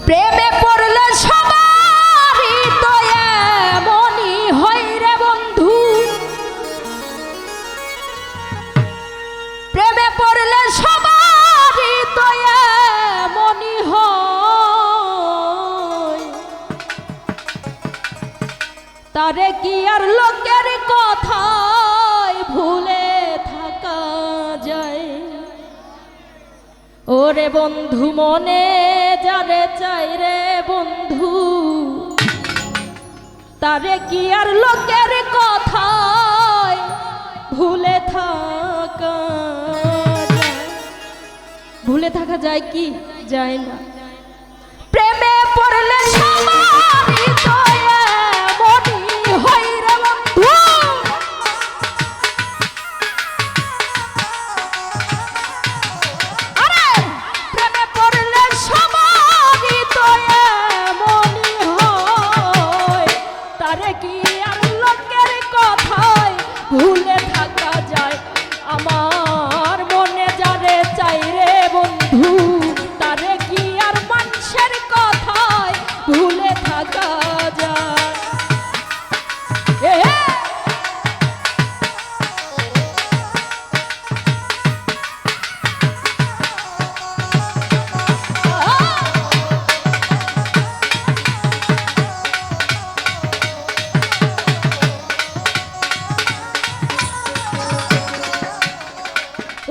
প্রেমে পড়লে সবারই তো এমনই হয় রে বন্ধু, প্রেমে পড়লে সবারই তো এমনই হয়। তারে কি আর লোকের কথায় ভুলে থাকা যায়? ওরে বন্ধু মনে যারে চাই রে বন্ধু, তারে কি আর লোকের কথায় ভুলে থাকা যায়? ভুলে থাকা যায় কি? যায় না। প্রেমে পড়লে সবারই তো এমনই হয় রে বন্ধু, আরে প্রেমে পড়লে সবারই তো এমনই হয়। তারে কি আর লোকের কথায় ভুলে থাকা যায়? আমার মনে যারে চাই রে বন্ধু, তারে কি আর মানুষের কথায় ভুলে থাকা যায়?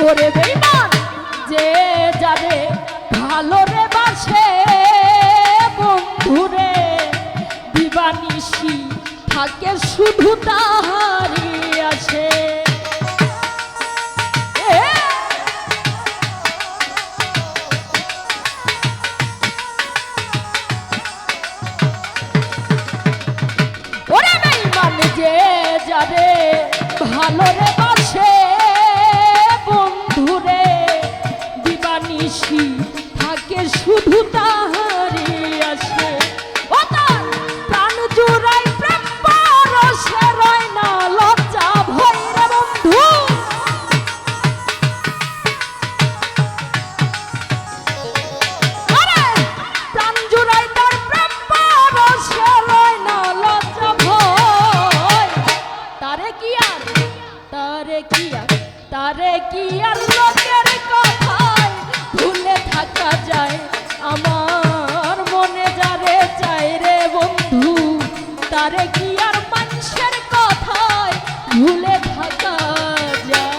ওরে বেঈমান যে যারে ভালো রে বাসে বন্ধুরে, দিবানিশি থাকে শুধু তাহারি আসে। ওরে বেঈমান যে যারে ভালো রে বাসে বন্ধুরে, দিবানিশি থাকে শুধু তাহারি আসে। ও তার প্রাণ জুড়াই প্রেম পরশে রয় না লজ্জা ভয় রে বন্ধু, আরে প্রাণ জুড়াই তার প্রেম পরশে রয় না লজ্জা ভয়। তারে কি আর তারে কি আর লোকের কথায় ভুলে থাকা যায়? আমার মনে যারে চাই রে বন্ধু, তারে কি আর মানুষের কথায় ভুলে থাকা যায়?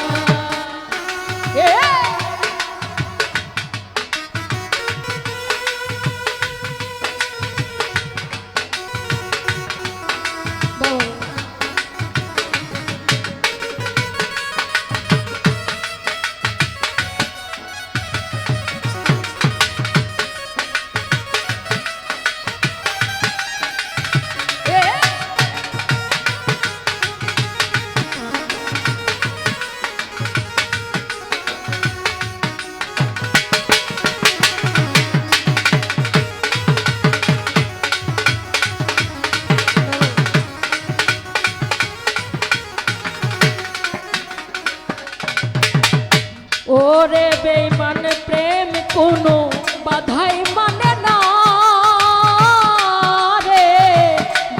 ওরে বেঈমান প্রেম কোনো বাধাই মানে না রে,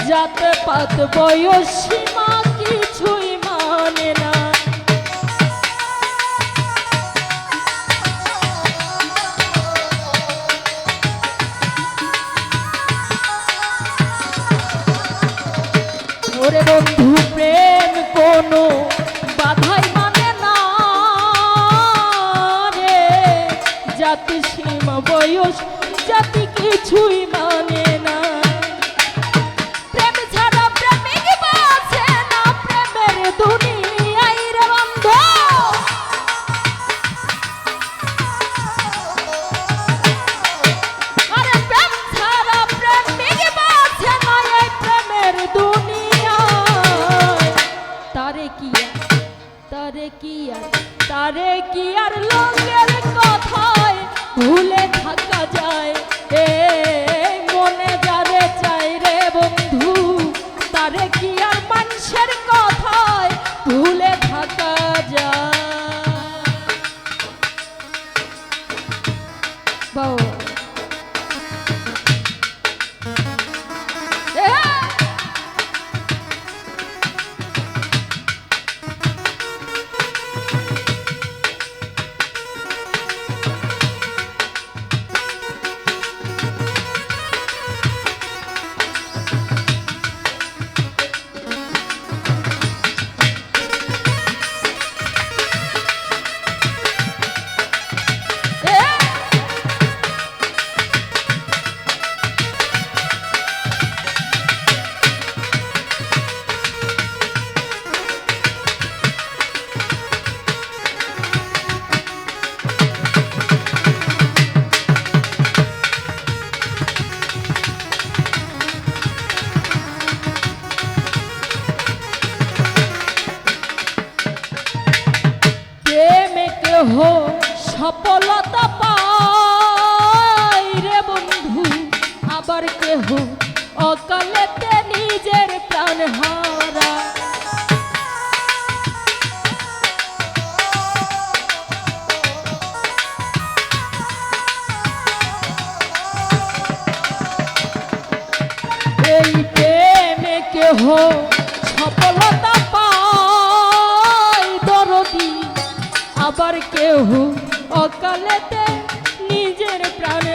জাত পাত বয়স সীমা কিছুই মানে না। ওরে বন্ধু প্রেম কোনো বাধাই মানে না রে, জাতি সীমা বয়স জাতি কিছুই মানে না। প্রেম ছাড়া প্রেমিক বাঁচে না প্রেমের দুনিয়ায় রে বন্ধু, আরে প্রেম ছাড়া প্রেমিক বাঁচে না এই প্রেমের দুনিয়ায়। তারে কি আর লোকের কথায় ভুলে থাকা যায়? মনে যারে চাই রে বন্ধু, তারে কি আর মানুষের কথায় ভুলে থাকা যায়? কেহ সফলতা পায় দরদি, আবার কেহ অকালেতে নিজের প্রাণ